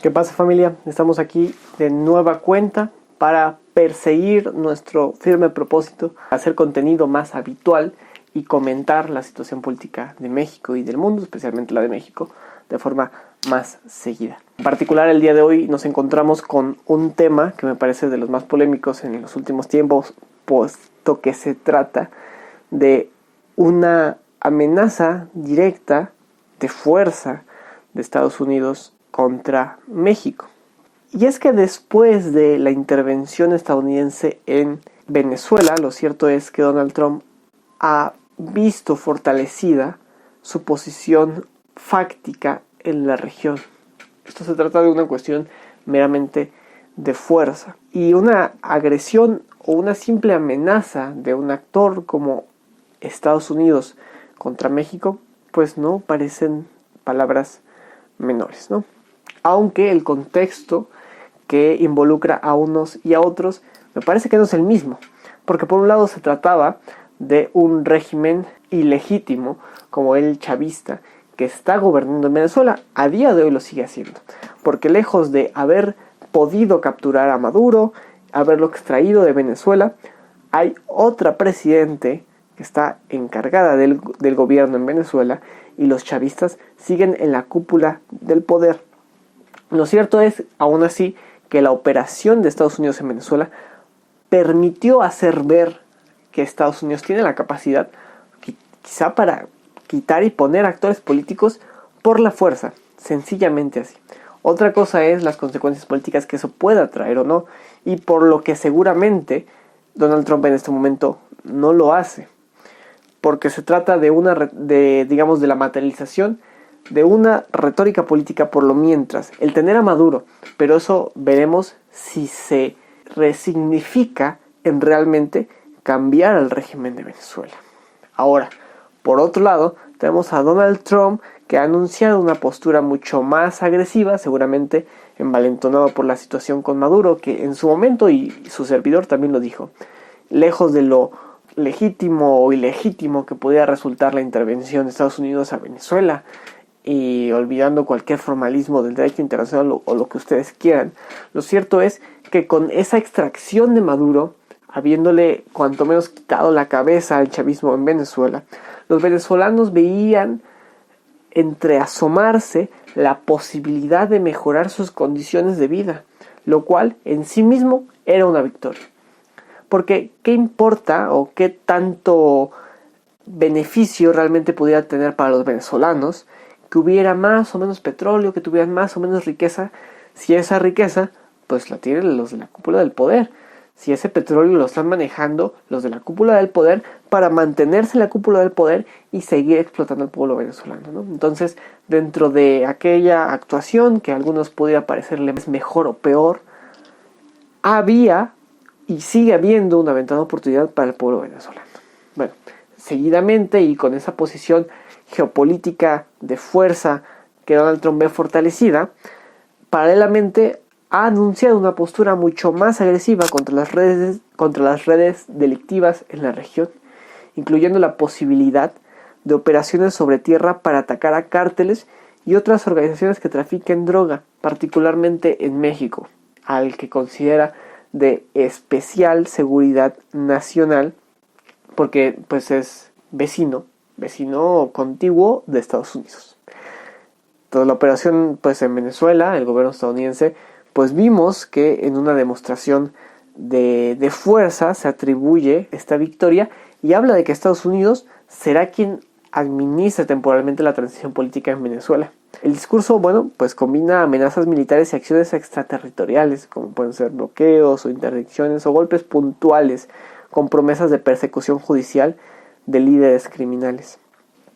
¿Qué pasa, familia? Estamos aquí de nueva cuenta para perseguir nuestro firme propósito, hacer contenido más habitual y comentar la situación política de México y del mundo, especialmente la de México, de forma más seguida. En particular, el día de hoy nos encontramos con un tema que me parece de los más polémicos en los últimos tiempos, puesto que se trata de una amenaza directa de fuerza de Estados Unidos contra México. Y es que después de la intervención estadounidense en Venezuela, lo cierto es que Donald Trump ha visto fortalecida su posición fáctica en la región. Esto se trata de una cuestión meramente de fuerza. Y una agresión o una simple amenaza de un actor como Estados Unidos contra México, pues no parecen palabras menores, ¿no? Aunque el contexto que involucra a unos y a otros me parece que no es el mismo, porque por un lado se trataba de un régimen ilegítimo como el chavista que está gobernando en Venezuela, a día de hoy lo sigue haciendo, porque lejos de haber podido capturar a Maduro, haberlo extraído de Venezuela, hay otra presidente que está encargada del gobierno en Venezuela y los chavistas siguen en la cúpula del poder. Lo cierto es, aún así, que la operación de Estados Unidos en Venezuela permitió hacer ver que Estados Unidos tiene la capacidad, quizá para quitar y poner actores políticos por la fuerza, sencillamente así. Otra cosa es las consecuencias políticas que eso pueda traer o no, y por lo que seguramente Donald Trump en este momento no lo hace, porque se trata de de la materialización de una retórica política por lo mientras, el tener a Maduro, pero eso veremos si se resignifica en realmente cambiar al régimen de Venezuela. Ahora, por otro lado, tenemos a Donald Trump que ha anunciado una postura mucho más agresiva, seguramente envalentonado por la situación con Maduro, que en su momento, y su servidor también lo dijo, lejos de lo legítimo o ilegítimo que podía resultar la intervención de Estados Unidos a Venezuela, y olvidando cualquier formalismo del derecho internacional o lo que ustedes quieran, lo cierto es que con esa extracción de Maduro, habiéndole cuanto menos quitado la cabeza al chavismo en Venezuela, los venezolanos veían entreasomarse la posibilidad de mejorar sus condiciones de vida, lo cual en sí mismo era una victoria. Porque ¿qué importa o qué tanto beneficio realmente pudiera tener para los venezolanos que hubiera más o menos petróleo, que tuvieran más o menos riqueza, si esa riqueza pues la tienen los de la cúpula del poder? Si ese petróleo lo están manejando los de la cúpula del poder para mantenerse en la cúpula del poder y seguir explotando al pueblo venezolano, ¿no? Entonces, dentro de aquella actuación que a algunos pudiera parecerles mejor o peor, había y sigue habiendo una ventana de oportunidad para el pueblo venezolano. Bueno, seguidamente y con esa posición geopolítica de fuerza que Donald Trump ve fortalecida, paralelamente ha anunciado una postura mucho más agresiva contra las redes delictivas en la región, incluyendo la posibilidad de operaciones sobre tierra para atacar a cárteles y otras organizaciones que trafiquen droga, particularmente en México, al que considera de especial seguridad nacional, porque pues es vecino contiguo de Estados Unidos. Toda la operación pues en Venezuela, el gobierno estadounidense, pues vimos que en una demostración de fuerza se atribuye esta victoria y habla de que Estados Unidos será quien administre temporalmente la transición política en Venezuela. El discurso, pues combina amenazas militares y acciones extraterritoriales, como pueden ser bloqueos o interdicciones o golpes puntuales, con promesas de persecución judicial de líderes criminales.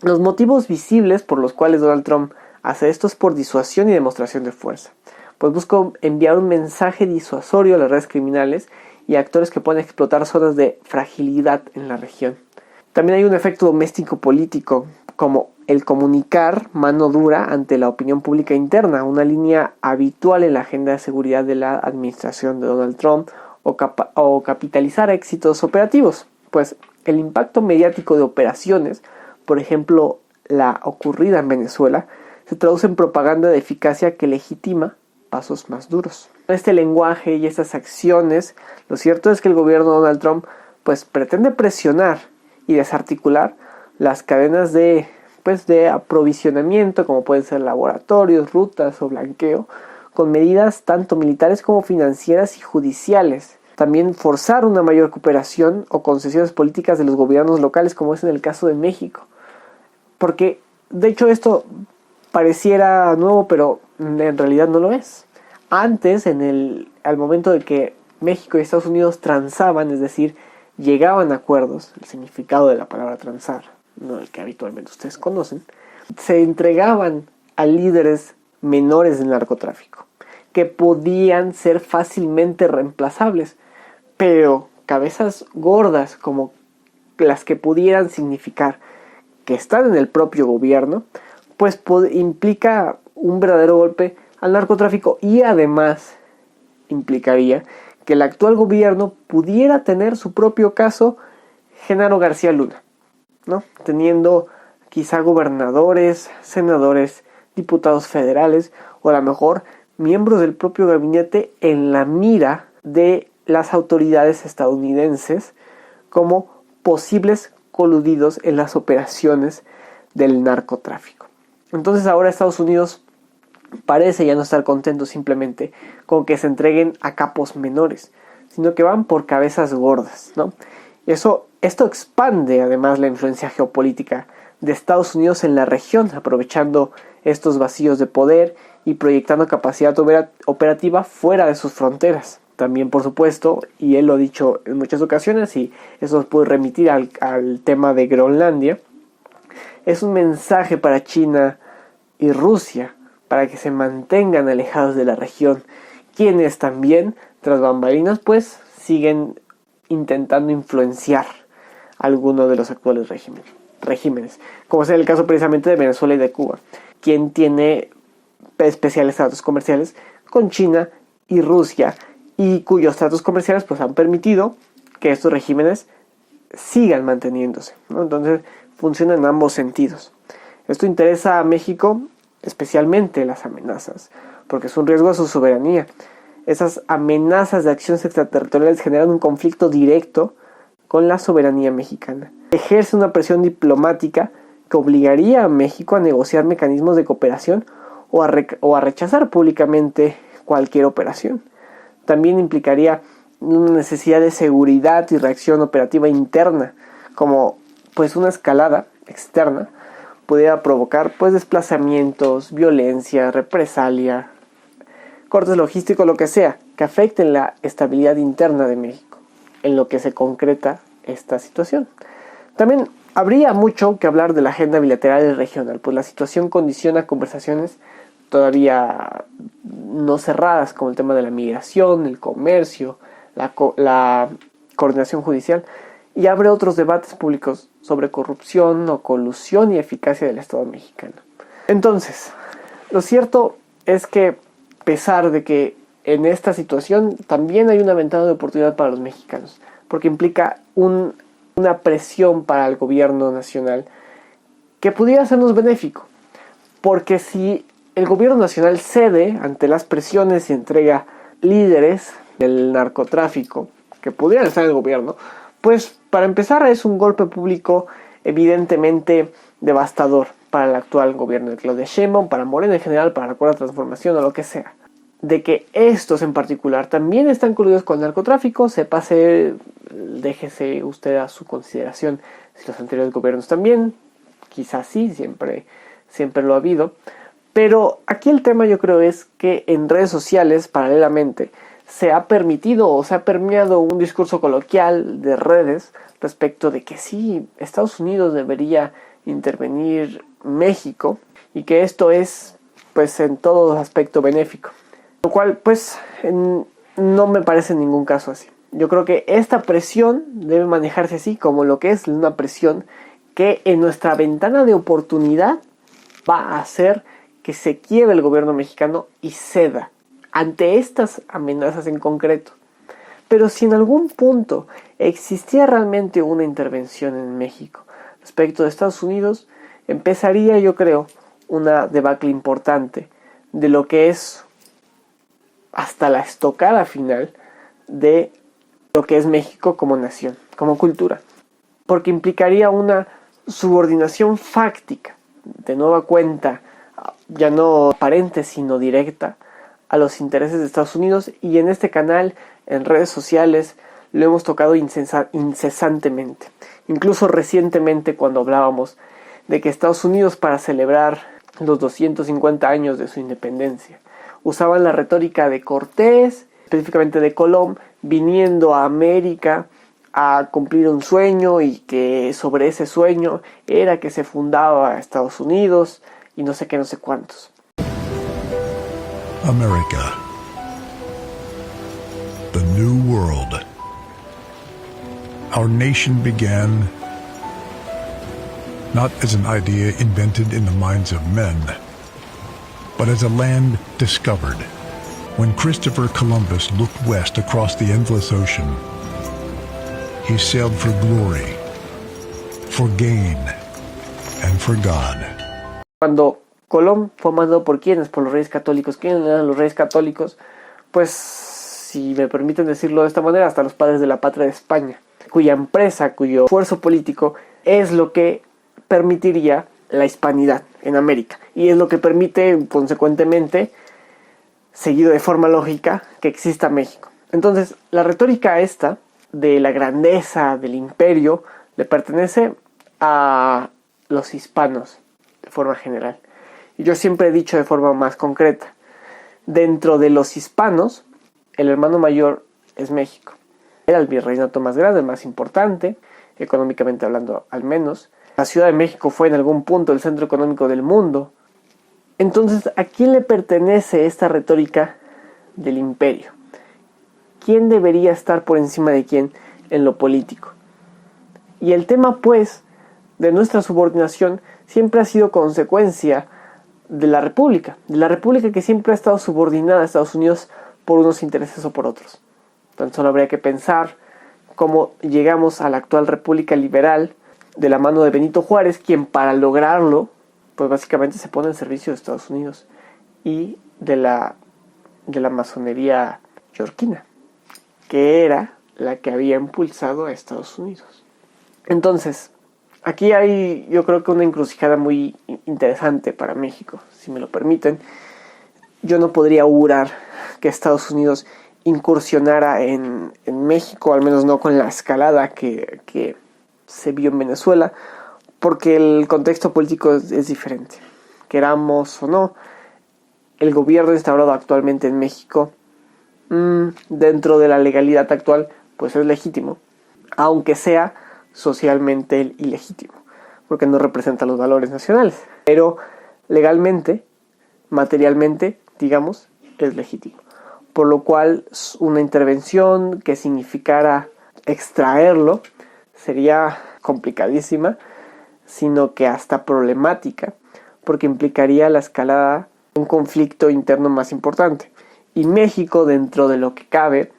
Los motivos visibles por los cuales Donald Trump hace esto es por disuasión y demostración de fuerza, pues busca enviar un mensaje disuasorio a las redes criminales y a actores que pueden explotar zonas de fragilidad en la región. También hay un efecto doméstico político, como el comunicar mano dura ante la opinión pública interna, una línea habitual en la agenda de seguridad de la administración de Donald Trump, o capitalizar éxitos operativos, pues el impacto mediático de operaciones, por ejemplo la ocurrida en Venezuela, se traduce en propaganda de eficacia que legitima pasos más duros. Este lenguaje y estas acciones, lo cierto es que el gobierno de Donald Trump pues pretende presionar y desarticular las cadenas de aprovisionamiento, como pueden ser laboratorios, rutas o blanqueo, con medidas tanto militares como financieras y judiciales. También forzar una mayor cooperación o concesiones políticas de los gobiernos locales, como es en el caso de México. Porque, de hecho, esto pareciera nuevo, pero en realidad no lo es. Antes, al momento de que México y Estados Unidos transaban, es decir, llegaban a acuerdos, el significado de la palabra transar, no el que habitualmente ustedes conocen, se entregaban a líderes menores del narcotráfico, que podían ser fácilmente reemplazables, pero cabezas gordas como las que pudieran significar que están en el propio gobierno, pues implica un verdadero golpe al narcotráfico y además implicaría que el actual gobierno pudiera tener su propio caso Genaro García Luna, ¿no? Teniendo quizá gobernadores, senadores, diputados federales o a lo mejor miembros del propio gabinete en la mira de las autoridades estadounidenses como posibles coludidos en las operaciones del narcotráfico. Entonces ahora Estados Unidos parece ya no estar contento simplemente con que se entreguen a capos menores, sino que van por cabezas gordas, ¿no? Esto expande además la influencia geopolítica de Estados Unidos en la región, aprovechando estos vacíos de poder y proyectando capacidad operativa fuera de sus fronteras. También, por supuesto, y él lo ha dicho en muchas ocasiones, y eso nos puede remitir al tema de Groenlandia, es un mensaje para China y Rusia, para que se mantengan alejados de la región, quienes también, tras bambalinas, pues siguen intentando influenciar alguno de los actuales regímenes, como es el caso precisamente de Venezuela y de Cuba, quien tiene especiales tratos comerciales con China y Rusia, y cuyos tratos comerciales pues han permitido que estos regímenes sigan manteniéndose, ¿no? Entonces funciona en ambos sentidos. Esto interesa a México, especialmente las amenazas, porque es un riesgo a su soberanía. Esas amenazas de acciones extraterritoriales generan un conflicto directo con la soberanía mexicana. Ejerce una presión diplomática que obligaría a México a negociar mecanismos de cooperación o a rechazar públicamente cualquier operación. También implicaría una necesidad de seguridad y reacción operativa interna, como pues una escalada externa pudiera provocar pues desplazamientos, violencia, represalia, cortes logísticos, lo que sea, que afecten la estabilidad interna de México, en lo que se concreta esta situación. También habría mucho que hablar de la agenda bilateral y regional, pues la situación condiciona conversaciones todavía no cerradas, como el tema de la migración, el comercio, la coordinación judicial, y abre otros debates públicos sobre corrupción o colusión y eficacia del Estado mexicano. Entonces, lo cierto es que, a pesar de que en esta situación también hay una ventana de oportunidad para los mexicanos, porque implica una presión para el gobierno nacional que pudiera sernos benéfico, porque si el gobierno nacional cede ante las presiones y entrega líderes del narcotráfico que pudieran estar en el gobierno, pues para empezar es un golpe público evidentemente devastador para el actual gobierno de Claudia Sheinbaum, para Morena en general, para la Cuarta Transformación o lo que sea. De que estos en particular también están coludidos con el narcotráfico, déjese usted a su consideración si los anteriores gobiernos también, quizás sí, siempre lo ha habido. Pero aquí el tema yo creo es que en redes sociales, paralelamente, se ha permitido o se ha permeado un discurso coloquial de redes respecto de que sí, Estados Unidos debería intervenir México y que esto es pues en todo aspecto benéfico. Lo cual pues no me parece en ningún caso así. Yo creo que esta presión debe manejarse así como lo que es una presión que en nuestra ventana de oportunidad va a hacer que se quiebre el gobierno mexicano y ceda ante estas amenazas en concreto. Pero si en algún punto existía realmente una intervención en México respecto de Estados Unidos, empezaría, yo creo, una debacle importante de lo que es hasta la estocada final de lo que es México como nación, como cultura, porque implicaría una subordinación fáctica, de nueva cuenta, ya no aparente sino directa, a los intereses de Estados Unidos, y en este canal, en redes sociales, lo hemos tocado incesantemente. Incluso recientemente, cuando hablábamos de que Estados Unidos, para celebrar los 250 años de su independencia, usaban la retórica de Cortés, específicamente de Colón, viniendo a América a cumplir un sueño, y que sobre ese sueño era que se fundaba Estados Unidos y no sé qué, no sé cuántos. America, the New World. Our nation began not as an idea invented in the minds of men, but as a land discovered. When Christopher Columbus looked west across the endless ocean, he sailed for glory, for gain, and for God. Cuando Colón fue mandado por ¿quiénes? Por los Reyes Católicos. ¿Quiénes eran los Reyes Católicos? Pues, si me permiten decirlo de esta manera, hasta los padres de la patria de España, cuya empresa, cuyo esfuerzo político es lo que permitiría la hispanidad en América, y es lo que permite, consecuentemente, seguido de forma lógica, que exista México. Entonces, la retórica esta de la grandeza del imperio le pertenece a los hispanos de forma general. Y yo siempre he dicho de forma más concreta, dentro de los hispanos, el hermano mayor es México. Era el virreinato más grande, el más importante, económicamente hablando al menos. La Ciudad de México fue en algún punto el centro económico del mundo. Entonces, ¿a quién le pertenece esta retórica del imperio? ¿Quién debería estar por encima de quién en lo político? Y el tema, pues, de nuestra subordinación siempre ha sido consecuencia de la República que siempre ha estado subordinada a Estados Unidos por unos intereses o por otros. Entonces solo habría que pensar cómo llegamos a la actual República Liberal de la mano de Benito Juárez, quien para lograrlo, pues básicamente se pone en servicio de Estados Unidos y de la masonería yorquina, que era la que había impulsado a Estados Unidos. Entonces, aquí hay, yo creo que una encrucijada muy interesante para México, si me lo permiten. Yo no podría augurar que Estados Unidos incursionara en México, al menos no con la escalada que se vio en Venezuela, porque el contexto político es diferente. Queramos o no, el gobierno instaurado actualmente en México, dentro de la legalidad actual, pues es legítimo, aunque sea socialmente ilegítimo, porque no representa los valores nacionales, pero legalmente, materialmente, digamos, es legítimo, por lo cual una intervención que significara extraerlo sería complicadísima, sino que hasta problemática, porque implicaría la escalada de un conflicto interno más importante. Y México, dentro de lo que cabe,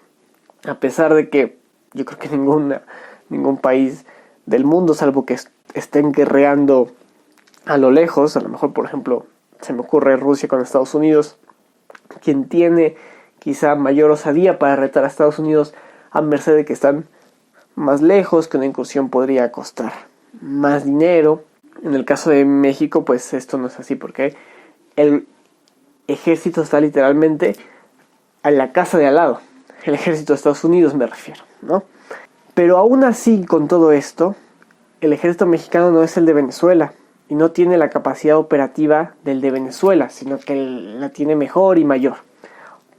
a pesar de que yo creo que ningún país del mundo, salvo que estén guerreando a lo lejos, a lo mejor, por ejemplo, se me ocurre Rusia con Estados Unidos, quien tiene quizá mayor osadía para retar a Estados Unidos a merced de que están más lejos, que una incursión podría costar más dinero. En el caso de México, pues esto no es así, porque el ejército está literalmente a la casa de al lado. El ejército de Estados Unidos me refiero, ¿no? Pero aún así, con todo esto, el ejército mexicano no es el de Venezuela y no tiene la capacidad operativa del de Venezuela, sino que la tiene mejor y mayor.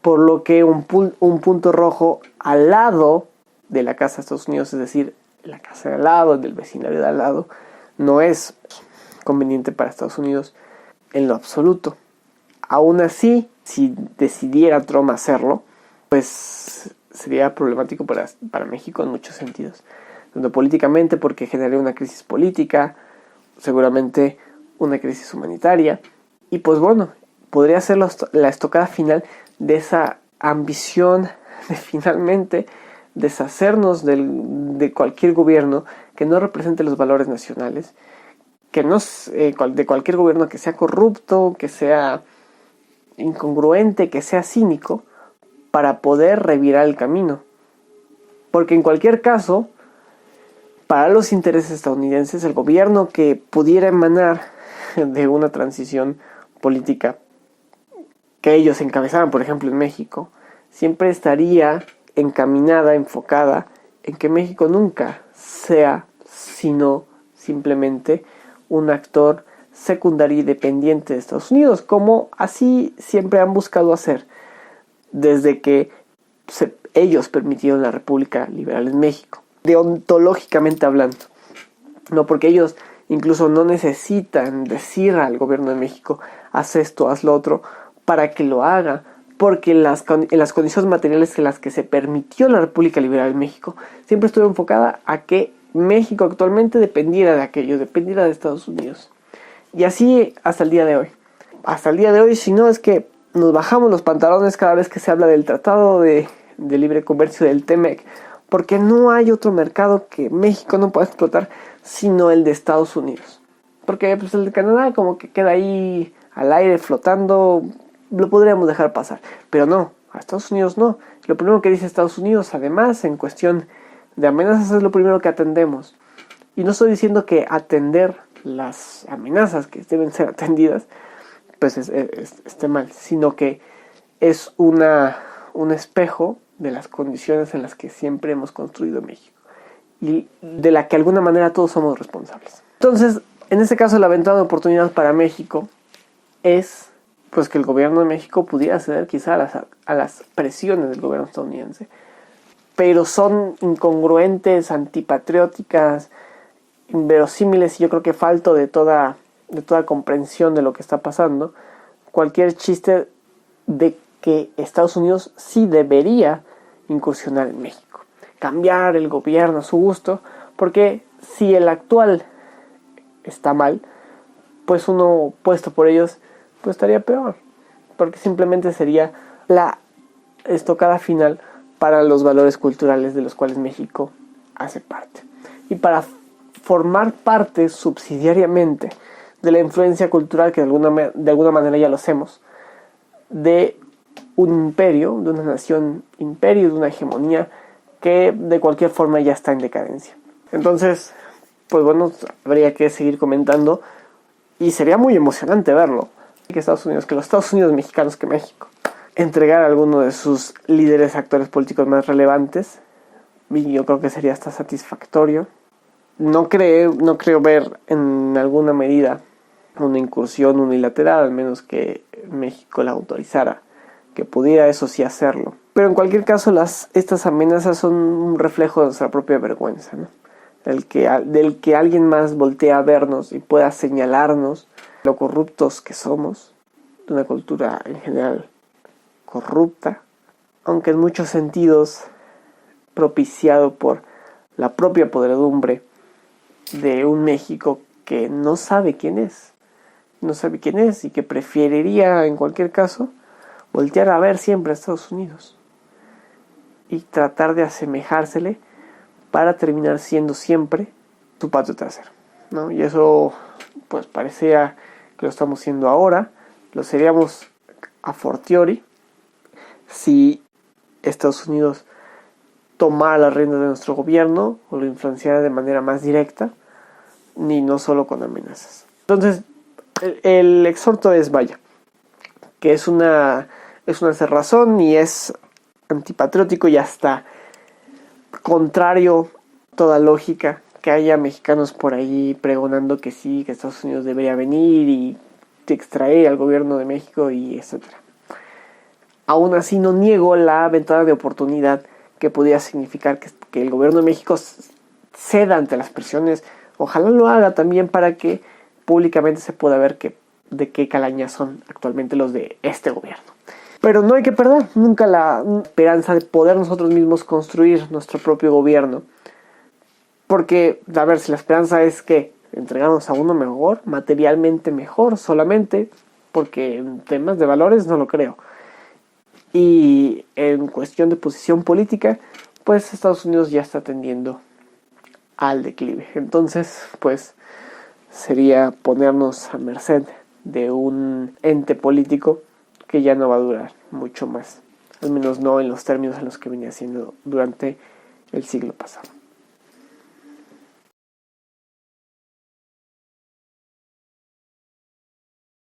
Por lo que un punto rojo al lado de la casa de Estados Unidos, es decir, la casa de al lado, del vecindario de al lado, no es conveniente para Estados Unidos en lo absoluto. Aún así, si decidiera Trump hacerlo, pues sería problemático para México en muchos sentidos. Tanto políticamente, porque generaría una crisis política, seguramente una crisis humanitaria, y pues bueno, podría ser la estocada final de esa ambición de finalmente deshacernos de cualquier gobierno que no represente los valores nacionales, que no de cualquier gobierno que sea corrupto, que sea incongruente, que sea cínico, para poder revirar el camino. Porque en cualquier caso, para los intereses estadounidenses, el gobierno que pudiera emanar de una transición política que ellos encabezaran, por ejemplo, en México, siempre estaría encaminada, enfocada en que México nunca sea sino simplemente un actor secundario y dependiente de Estados Unidos, como así siempre han buscado hacer desde que ellos permitieron la República Liberal en México, deontológicamente hablando. No, porque ellos incluso no necesitan decir al gobierno de México, haz esto, haz lo otro, para que lo haga, porque en las condiciones materiales en las que se permitió la República Liberal en México, siempre estuvo enfocada a que México actualmente dependiera de aquello, dependiera de Estados Unidos. Y así hasta el día de hoy. Hasta el día de hoy, si no es que nos bajamos los pantalones cada vez que se habla del Tratado de Libre Comercio del TEMEC, porque no hay otro mercado que México no pueda explotar sino el de Estados Unidos. Porque pues, el de Canadá como que queda ahí al aire flotando, lo podríamos dejar pasar. Pero no, a Estados Unidos no. Lo primero que dice Estados Unidos, además, en cuestión de amenazas, es lo primero que atendemos. Y no estoy diciendo que atender las amenazas que deben ser atendidas pues esté mal, sino que es un espejo de las condiciones en las que siempre hemos construido México y de la que de alguna manera todos somos responsables. Entonces, en este caso, la ventana de oportunidad para México es pues que el gobierno de México pudiera ceder quizá a las presiones del gobierno estadounidense, pero son incongruentes, antipatrióticas, inverosímiles, y yo creo que falto de toda comprensión de lo que está pasando. Cualquier chiste de que Estados Unidos sí debería incursionar en México, cambiar el gobierno a su gusto, porque si el actual está mal, pues uno puesto por ellos pues estaría peor, porque simplemente sería la estocada final para los valores culturales de los cuales México hace parte, y para formar parte subsidiariamente de la influencia cultural que de alguna manera ya lo hacemos, de un imperio, de una nación imperio, de una hegemonía que de cualquier forma ya está en decadencia. Entonces, pues bueno, habría que seguir comentando y sería muy emocionante verlo, que los Estados Unidos mexicanos, que México entregar a alguno de sus líderes, actores políticos más relevantes, y yo creo que sería hasta satisfactorio. No creo ver en alguna medida una incursión unilateral, al menos que México la autorizara, que pudiera eso sí hacerlo. Pero en cualquier caso, estas amenazas son un reflejo de nuestra propia vergüenza, ¿no? Del que alguien más voltea a vernos y pueda señalarnos lo corruptos que somos, de una cultura en general corrupta, aunque en muchos sentidos propiciado por la propia podredumbre de un México que no sabe quién es y que preferiría en cualquier caso voltear a ver siempre a Estados Unidos y tratar de asemejársele para terminar siendo siempre su patio trasero, ¿no? Y eso pues parecía que lo estamos siendo ahora, lo seríamos a fortiori si Estados Unidos tomara las riendas de nuestro gobierno o lo influenciara de manera más directa, ni no solo con amenazas. Entonces, el exhorto es, vaya, que es una cerrazón y es antipatriótico y hasta contrario a toda lógica que haya mexicanos por ahí pregonando que sí, que Estados Unidos debería venir y extraer al gobierno de México y etcétera. Aún así no niego la ventana de oportunidad que podría significar que el gobierno de México ceda ante las presiones. Ojalá lo haga también para que públicamente se pueda ver de qué calaña son actualmente los de este gobierno. Pero no hay que perder nunca la esperanza de poder nosotros mismos construir nuestro propio gobierno. Porque, a ver, si la esperanza es que entregamos a uno mejor, materialmente mejor solamente, porque en temas de valores no lo creo. Y en cuestión de posición política, pues Estados Unidos ya está tendiendo al declive. Entonces, pues sería ponernos a merced de un ente político que ya no va a durar mucho más al menos no en los términos en los que venía haciendo durante el siglo pasado.